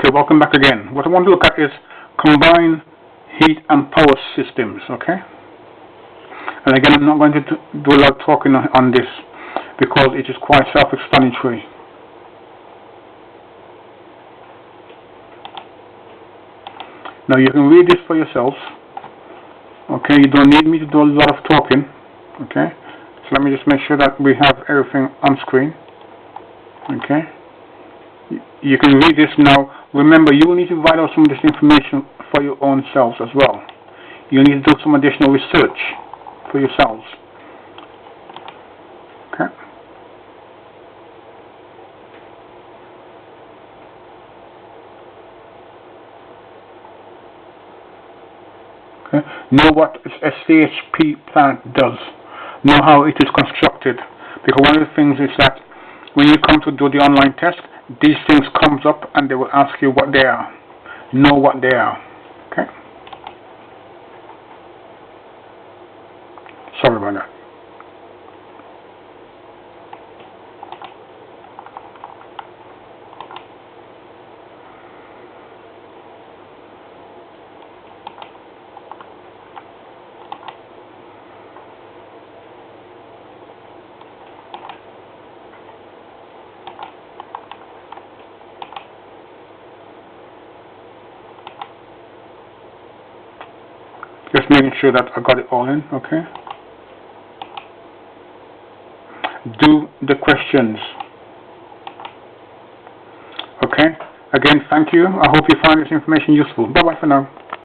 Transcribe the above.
Okay, welcome back again. What I want to look at is combined heat and power systems, okay? And again, I'm not going to do a lot of talking on this because it is quite self-explanatory. Now you can read this for yourselves, okay? You don't need me to do a lot of talking, okay? So let me just make sure that we have everything on screen, okay? You can read this now. Remember, you will need to write out some of this information for your own selves as well. You need to do some additional research for yourselves. Okay? Okay? Know what a CHP plant does. Know how it is constructed. Because one of the things is that when you come to do the online test, these things comes up and they will ask you what they are. Know what they are. Okay? Sorry about that. Just making sure that I got it all in, okay? Do the questions. Okay? Again, thank you. I hope you find this information useful. Bye-bye for now.